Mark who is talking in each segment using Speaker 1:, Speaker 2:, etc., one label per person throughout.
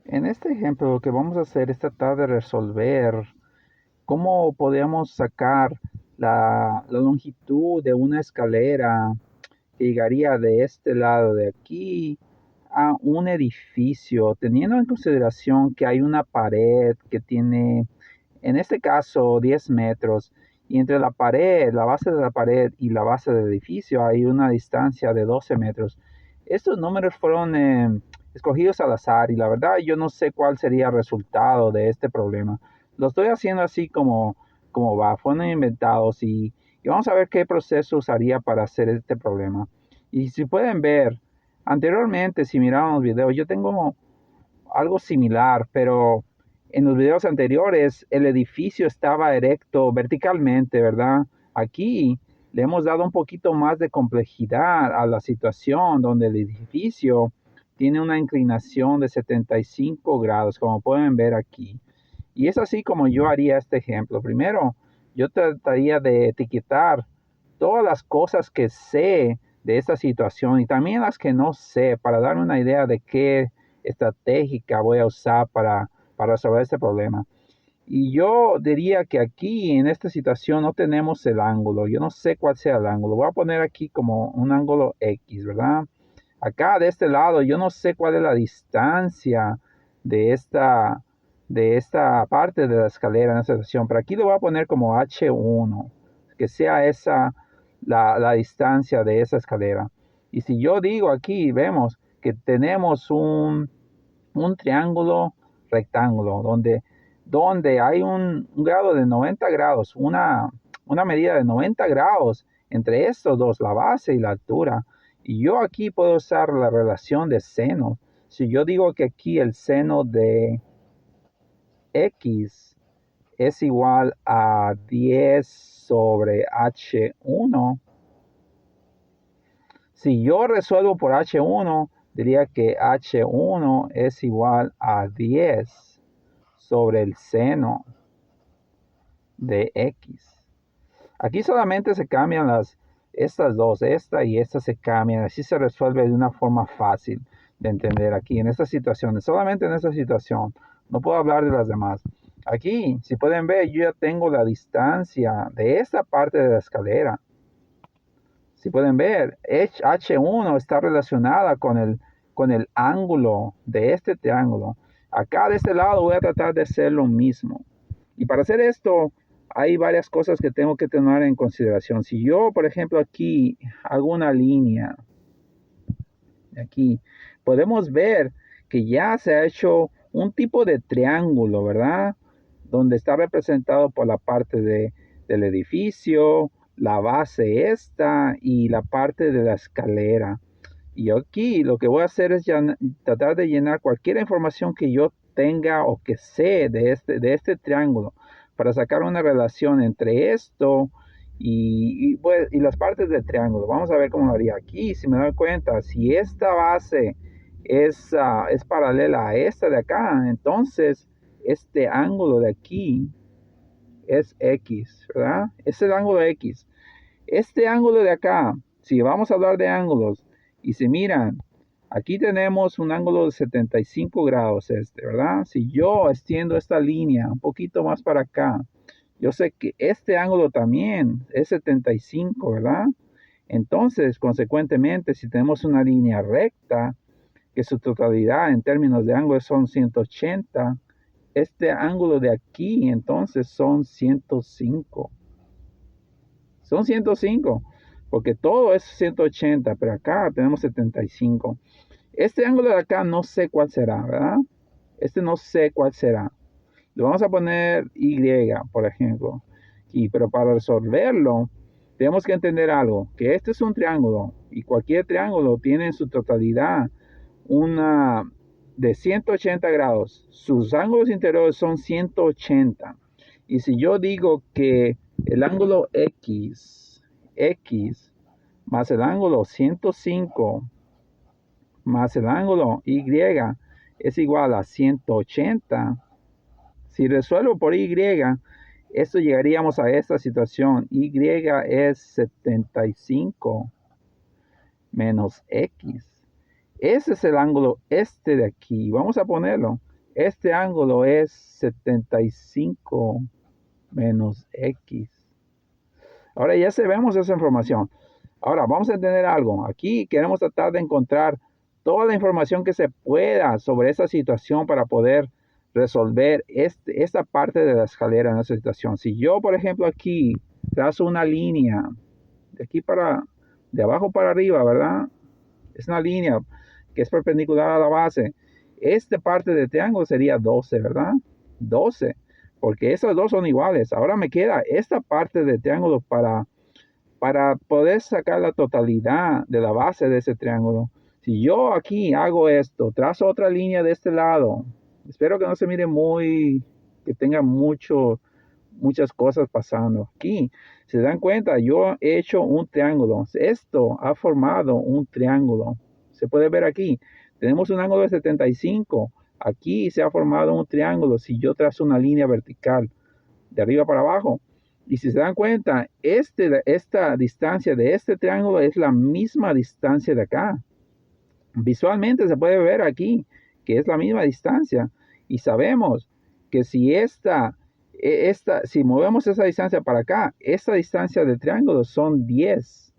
Speaker 1: En este ejemplo, lo que vamos a hacer es tratar de resolver cómo podemos sacar la longitud de una escalera que llegaría de este lado de aquí a un edificio, teniendo en consideración que hay una pared que tiene, en este caso, 10 metros, y entre la pared, la base de la pared y la base del edificio hay una distancia de 12 metros. Estos números fueron escogidos al azar y la verdad yo no sé cuál sería el resultado de este problema. Lo estoy haciendo así como va, fueron inventados y vamos a ver qué proceso usaría para hacer este problema. Y si pueden ver, anteriormente, si miraron los videos, yo tengo algo similar, pero en los videos anteriores el edificio estaba erecto verticalmente, ¿verdad? Aquí le hemos dado un poquito más de complejidad a la situación donde el edificio tiene una inclinación de 75 grados, como pueden ver aquí. Y es así como yo haría este ejemplo. Primero, yo trataría de etiquetar todas las cosas que sé de esta situación y también las que no sé para darme una idea de qué estratégica voy a usar para resolver este problema. Y yo diría que aquí en esta situación no tenemos el ángulo. Yo no sé cuál sea el ángulo. Voy a poner aquí como un ángulo X, ¿verdad? Acá de este lado yo no sé cuál es la distancia de esta parte de la escalera en esta situación, pero aquí lo voy a poner como H1, que sea esa la distancia de esa escalera. Y si yo digo aquí, vemos que tenemos un triángulo rectángulo donde hay un grado de 90 grados, una medida de 90 grados entre estos dos, la base y la altura. Y yo aquí puedo usar la relación de seno. Si yo digo que aquí el seno de X es igual a 10 sobre H1, si yo resuelvo por H1, diría que H1 es igual a 10 sobre el seno de X. Aquí solamente se cambian estas dos, esta y esta se cambian, así se resuelve de una forma fácil de entender aquí en estas situaciones, solamente en esta situación, no puedo hablar de las demás. Aquí, si pueden ver, yo ya tengo la distancia de esta parte de la escalera. Si pueden ver, H1 está relacionada con el ángulo de este triángulo. Acá de este lado voy a tratar de hacer lo mismo. Y para hacer esto, hay varias cosas que tengo que tener en consideración. Si yo, por ejemplo, aquí hago una línea, aquí, podemos ver que ya se ha hecho un tipo de triángulo, ¿verdad? Donde está representado por la parte del edificio, la base esta y la parte de la escalera. Y aquí lo que voy a hacer es tratar de llenar cualquier información que yo tenga o que sé de este triángulo para sacar una relación entre esto y las partes del triángulo. Vamos a ver cómo lo haría aquí. Si me doy cuenta, si esta base es paralela a esta de acá, entonces este ángulo de aquí es X, ¿verdad? Es el ángulo X. Este ángulo de acá, si vamos a hablar de ángulos, y si miran, aquí tenemos un ángulo de 75 grados ¿verdad? Si yo extiendo esta línea un poquito más para acá, yo sé que este ángulo también es 75, ¿verdad? Entonces, consecuentemente, si tenemos una línea recta, que su totalidad en términos de ángulo son 180, este ángulo de aquí entonces son 105. Son 105, porque todo es 180, pero acá tenemos 75. Este ángulo de acá no sé cuál será, ¿verdad? Este no sé cuál será. Le vamos a poner Y, por ejemplo. Pero para resolverlo, tenemos que entender algo, que este es un triángulo y cualquier triángulo tiene en su totalidad una de 180 grados. Sus ángulos interiores son 180. Y si yo digo que el ángulo X más el ángulo 105 más el ángulo Y es igual a 180, si resuelvo por Y, esto llegaríamos a esta situación. Y es 75 menos X. Ese es el ángulo este de aquí. Vamos a ponerlo. Este ángulo es 75 menos X. Ahora ya sabemos esa información. Ahora vamos a entender algo. Aquí queremos tratar de encontrar toda la información que se pueda sobre esta situación para poder resolver esta parte de la escalera en esta situación. Si yo, por ejemplo, aquí trazo una línea de abajo para arriba, ¿verdad? Es una línea que es perpendicular a la base. Esta parte del triángulo sería 12, ¿verdad? 12, porque esas dos son iguales. Ahora me queda esta parte del triángulo para poder sacar la totalidad de la base de ese triángulo. Si yo aquí hago esto, trazo otra línea de este lado, espero que no se mire que tenga muchas cosas pasando. Aquí, se dan cuenta, yo he hecho un triángulo. Esto ha formado un triángulo. Se puede ver aquí. Tenemos un ángulo de 75. Aquí se ha formado un triángulo si yo trazo una línea vertical de arriba para abajo. Y si se dan cuenta, esta distancia de este triángulo es la misma distancia de acá. Visualmente se puede ver aquí que es la misma distancia. Y sabemos que si movemos esa distancia para acá, esta distancia del triángulo son 10.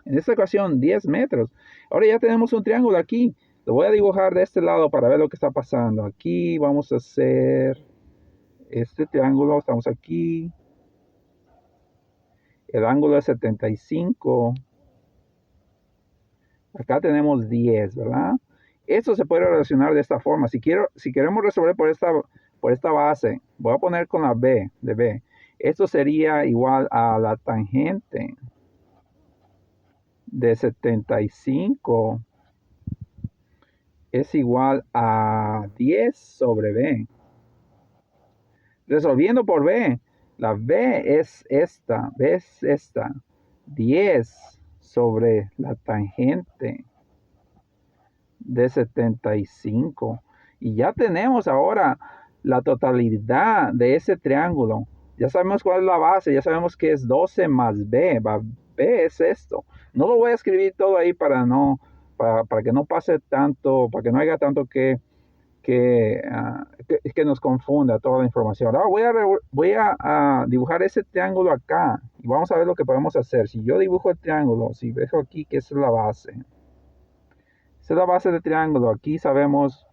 Speaker 1: En esta ocasión, 10 metros. Ahora ya tenemos un triángulo aquí. Lo voy a dibujar de este lado para ver lo que está pasando. Aquí vamos a hacer este triángulo. Estamos aquí. El ángulo es 75. Acá tenemos 10, ¿verdad? Esto se puede relacionar de esta forma. Si queremos resolver por esta base, voy a poner con la B de B. Esto sería igual a la tangente de 75 es igual a 10 sobre B. Resolviendo por B, la B es esta, B es esta, 10 sobre la tangente de 75. Y ya tenemos ahora la totalidad de ese triángulo. Ya sabemos cuál es la base, ya sabemos que es 12 más B. B es esto. No lo voy a escribir todo ahí para que no pase tanto, para que no haya tanto que nos confunda toda la información. Ahora voy a dibujar ese triángulo acá y vamos a ver lo que podemos hacer. Si yo dibujo el triángulo, si dejo aquí que es la base. Esa es la base del triángulo. Aquí sabemos,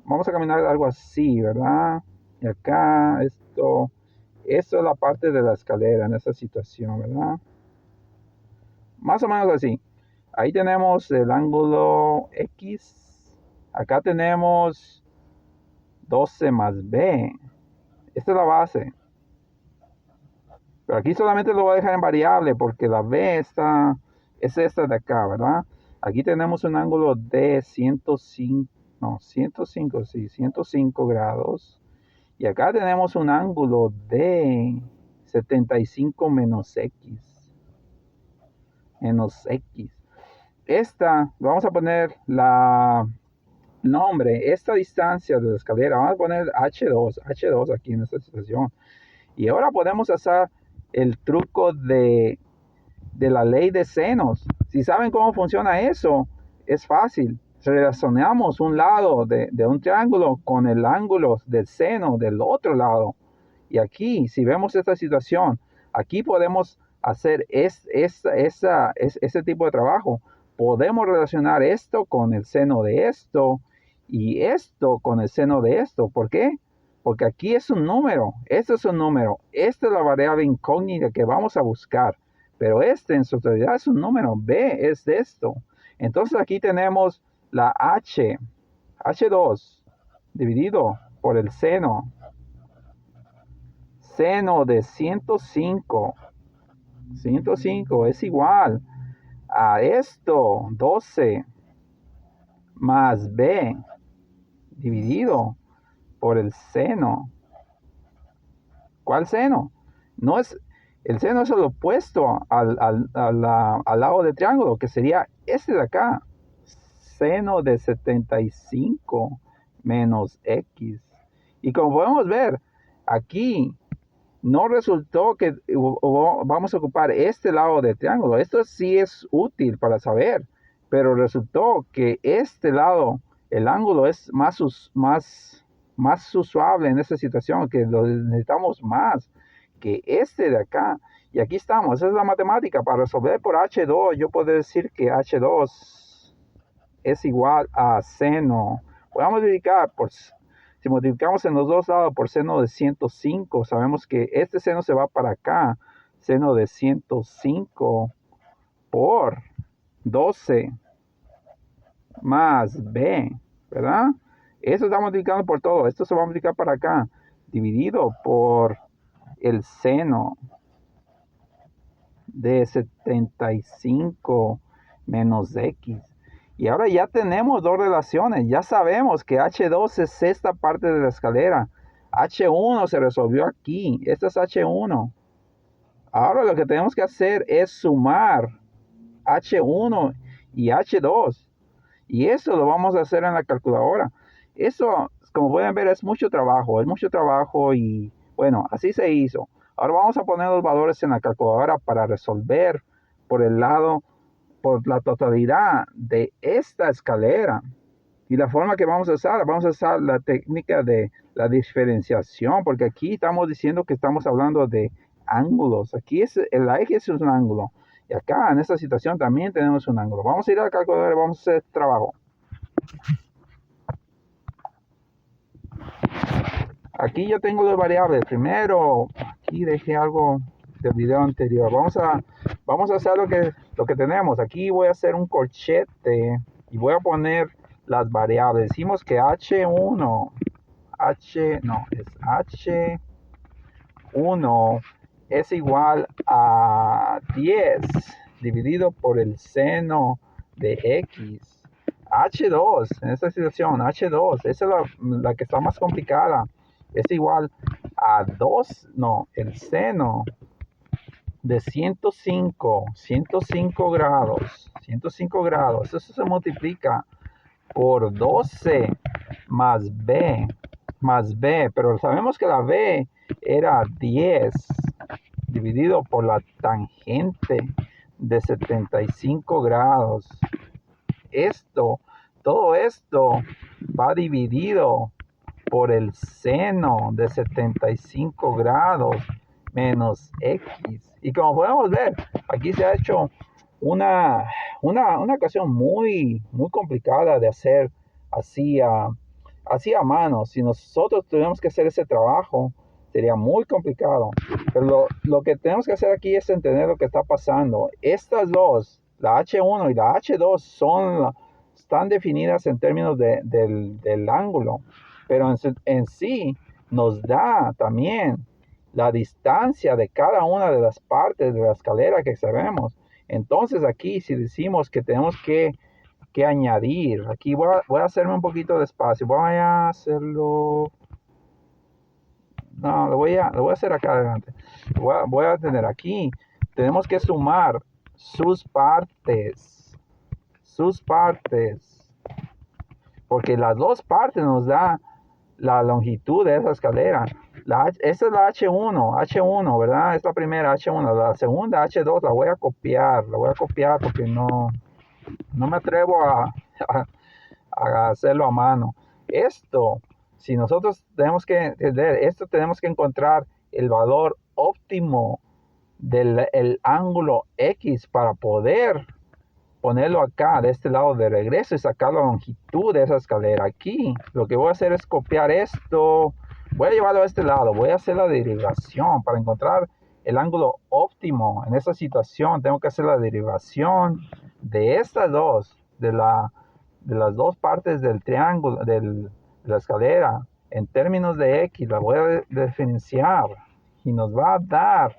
Speaker 1: vamos a caminar algo así, ¿verdad? Y acá esto es la parte de la escalera en esta situación, ¿verdad? Más o menos así. Ahí tenemos el ángulo X. Acá tenemos 12 más B. Esta es la base. Pero aquí solamente lo voy a dejar en variable porque la B es esta de acá, ¿verdad? Aquí tenemos un ángulo de 105 grados. Y acá tenemos un ángulo de 75 menos X. Vamos a poner esta distancia de la escalera, vamos a poner H2 aquí en esta situación. Y ahora podemos hacer el truco de la ley de senos. Si saben cómo funciona eso, es fácil. Relacionamos un lado de un triángulo con el ángulo del seno del otro lado. Y aquí, si vemos esta situación, aquí podemos hacer ese tipo de trabajo. Podemos relacionar esto con el seno de esto y esto con el seno de esto. ¿Por qué? Porque aquí es un número, este es un número, esta es la variable incógnita que vamos a buscar, pero este en su totalidad es un número, B es de esto. Entonces aquí tenemos la H2 dividido por el seno de 105 es igual a esto, 12 más B dividido por el seno. ¿Cuál seno? El seno es el opuesto al lado del triángulo, que sería este de acá. Seno de 75 menos X. Y como podemos ver, aquí no resultó que vamos a ocupar este lado del triángulo. Esto sí es útil para saber, pero resultó que este lado, el ángulo es más más usable en esta situación, que lo necesitamos más que este de acá. Y aquí estamos, esa es la matemática. Para resolver por H2, yo puedo decir que H2 es igual a seno. Voy a multiplicar si multiplicamos en los dos lados por seno de 105, sabemos que este seno se va para acá. Seno de 105 por 12 más b, ¿verdad? Eso está multiplicando por todo. Esto se va a multiplicar para acá, dividido por el seno de 75 menos x. Y ahora ya tenemos dos relaciones. Ya sabemos que H2 es esta parte de la escalera. H1 se resolvió aquí. Esto es H1. Ahora lo que tenemos que hacer es sumar H1 y H2. Y eso lo vamos a hacer en la calculadora. Eso, como pueden ver, es mucho trabajo. Es mucho trabajo y bueno, así se hizo. Ahora vamos a poner los valores en la calculadora para resolver por la totalidad de esta escalera. Y la forma que vamos a usar la técnica de la diferenciación, porque aquí estamos diciendo que estamos hablando de ángulos. Aquí el eje es un ángulo. Y acá, en esta situación, también tenemos un ángulo. Vamos a ir a la calculadora y vamos a hacer este trabajo. Aquí yo tengo dos variables. Primero, aquí dejé algo del video anterior. Vamos a hacer lo que tenemos. Aquí voy a hacer un corchete y voy a poner las variables. Decimos que H1 es igual a 10 dividido por el seno de x. H2, en esta situación, H2, esa es la que está más complicada. Es igual a el seno de 105 grados. 105 grados, eso se multiplica por 12 más b, pero sabemos que la b era 10 dividido por la tangente de 75 grados. Todo esto va dividido por el seno de 75 grados menos x. Y como podemos ver, aquí se ha hecho una ecuación muy complicada de hacer así a mano. Si nosotros tuviéramos que hacer ese trabajo, sería muy complicado. Pero lo que tenemos que hacer aquí es entender lo que está pasando. Estas dos, la H1 y la H2, están definidas en términos del ángulo, pero en sí nos da también la distancia de cada una de las partes de la escalera que sabemos. Entonces aquí, si decimos que tenemos que añadir, aquí voy a hacerme un poquito de espacio, voy a hacerlo, no, lo voy a hacer acá adelante, voy a tener aquí, tenemos que sumar sus partes, porque las dos partes nos da la longitud de esa escalera. Esta es la H1, ¿verdad? Es la primera H1. La segunda H2 la voy a copiar porque no me atrevo a hacerlo a mano. Si nosotros tenemos que entender, tenemos que encontrar el valor óptimo del ángulo X para poder ponerlo acá de este lado de regreso y sacar la longitud de esa escalera. Aquí lo que voy a hacer es copiar esto, voy a llevarlo a este lado, voy a hacer la derivación para encontrar el ángulo óptimo. En esta situación tengo que hacer la derivación de estas dos, de las dos partes del triángulo, de la escalera, en términos de x. La voy a diferenciar y nos va a dar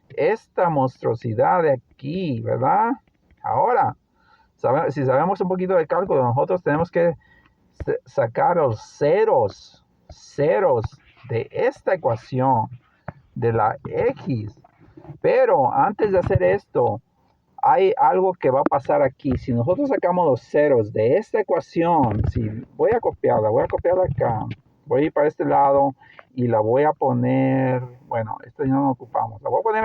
Speaker 1: esta monstruosidad de aquí, ¿verdad? Ahora, si sabemos un poquito de cálculo, nosotros tenemos que sacar los ceros de esta ecuación de la x. Pero antes de hacer esto, hay algo que va a pasar aquí. Si nosotros sacamos los ceros de esta ecuación, voy a copiarla acá, voy a ir para este lado y la voy a poner, bueno, esto ya no lo ocupamos, la voy a poner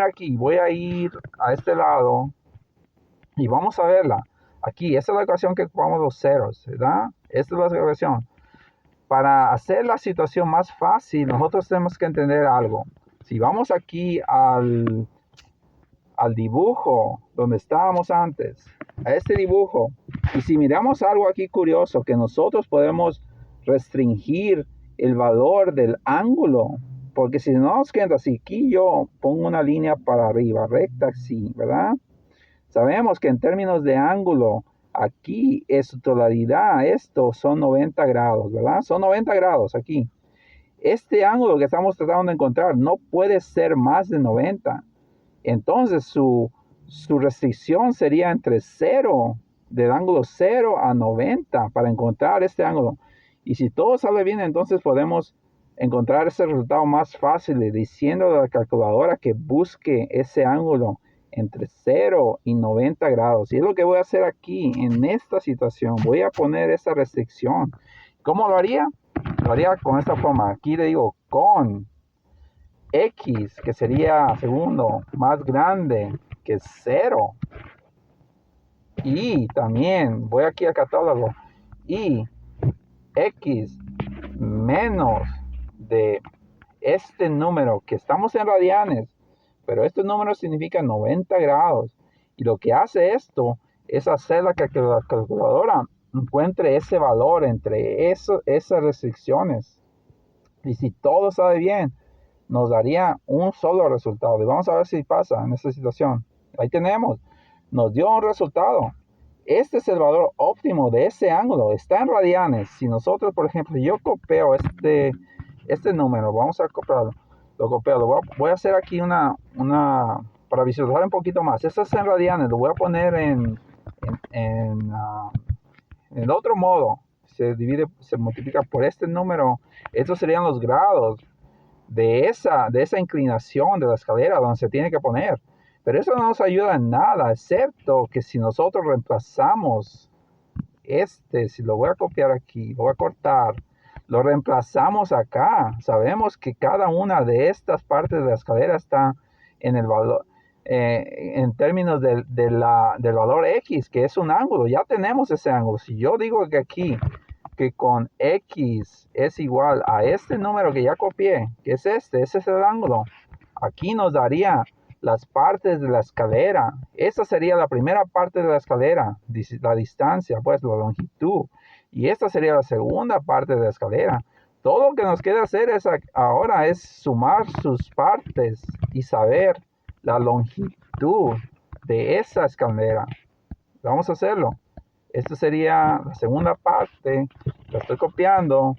Speaker 1: aquí, voy a ir a este lado y vamos a verla. Aquí, esta es la ecuación que ocupamos los ceros, ¿verdad? Esta es la ecuación. para hacer la situación más fácil, nosotros tenemos que entender algo. Si vamos aquí al dibujo donde estábamos antes, a este dibujo, y si miramos algo aquí curioso, que nosotros podemos restringir el valor del ángulo, porque si no nos queda así, aquí yo pongo una línea para arriba, recta así, ¿verdad? Sabemos que en términos de ángulo, aquí es su totalidad, esto son 90 grados, ¿verdad? Son 90 grados aquí. Este ángulo que estamos tratando de encontrar no puede ser más de 90. Entonces su restricción sería entre 0, del ángulo 0 a 90 para encontrar este ángulo. Y si todo sale bien, entonces podemos encontrar ese resultado más fácil diciendo a la calculadora que busque ese ángulo entre 0 y 90 grados. Y es lo que voy a hacer aquí en esta situación. Voy a poner esa restricción. ¿Cómo lo haría? Lo haría con esta forma. Aquí le digo con X, que sería segundo más grande que 0. Y también voy aquí al catálogo. Y X menos de este número, que estamos en radianes, pero este número significa 90 grados. Y lo que hace esto es hacer que la calculadora encuentre ese valor entre esas restricciones. Y si todo sale bien, nos daría un solo resultado. Y vamos a ver si pasa en esta situación. Ahí tenemos. Nos dio un resultado. Este es el valor óptimo de ese ángulo. Está en radianes. Si nosotros, por ejemplo, yo copio este número, vamos a copiarlo. Lo copio. Voy a hacer aquí para visualizar un poquito más. Esto es en radianes. Lo voy a poner en el otro modo. Se multiplica por este número. Estos serían los grados de esa inclinación de la escalera donde se tiene que poner. Pero eso no nos ayuda en nada, excepto que si nosotros reemplazamos si lo voy a copiar aquí, lo voy a cortar, lo reemplazamos acá. Sabemos que cada una de estas partes de la escalera está en el valor, en términos del valor X, que es un ángulo. Ya tenemos ese ángulo. Si yo digo que aquí, que con X es igual a este número que ya copié, que es ese es el ángulo, aquí nos daría las partes de la escalera. Esta sería la primera parte de la escalera, la distancia, pues la longitud. Y esta sería la segunda parte de la escalera. Todo lo que nos queda hacer ahora es sumar sus partes y saber la longitud de esa escalera. Vamos a hacerlo. Esta sería la segunda parte. La estoy copiando.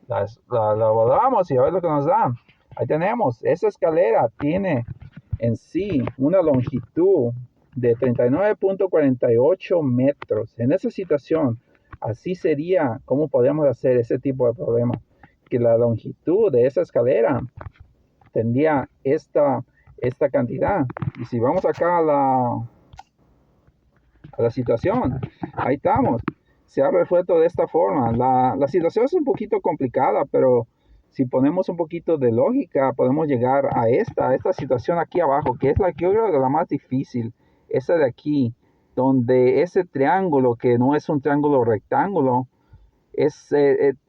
Speaker 1: La evaluamos y a ver lo que nos da. Ahí tenemos. Esa escalera tiene en sí una longitud de 39.48 metros. En esa situación, así sería como podemos hacer ese tipo de problema. Que la longitud de esa escalera tendría esta cantidad. Y si vamos acá a la situación, ahí estamos. Se ha resuelto de esta forma. La situación es un poquito complicada, pero si ponemos un poquito de lógica, podemos llegar a esta situación aquí abajo, que es la que yo creo que es la más difícil. Esa de aquí, donde ese triángulo, que no es un triángulo rectángulo,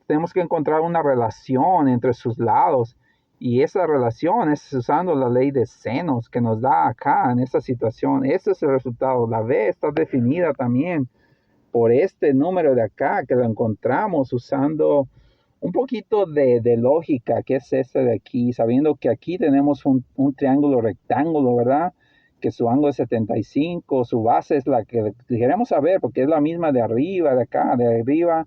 Speaker 1: tenemos que encontrar una relación entre sus lados. Y esa relación es usando la ley de senos que nos da acá en esta situación. Ese es el resultado. La B está definida también por este número de acá, que lo encontramos usando un poquito de lógica, que es este de aquí, sabiendo que aquí tenemos un triángulo rectángulo, ¿verdad? Que su ángulo es 75, su base es la que queremos saber, porque es la misma de arriba, de acá, de arriba,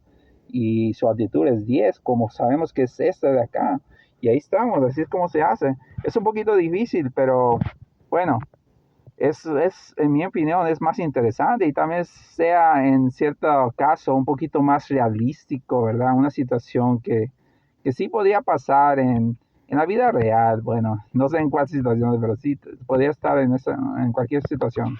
Speaker 1: y su altitud es 10, como sabemos que es esta de acá. Y ahí estamos, así es como se hace. Es un poquito difícil, pero bueno, en mi opinión, es más interesante y también sea en cierto caso un poquito más realístico, ¿verdad? Una situación que sí podría pasar en la vida real. Bueno, no sé en cuál situación, pero sí podría estar en cualquier situación.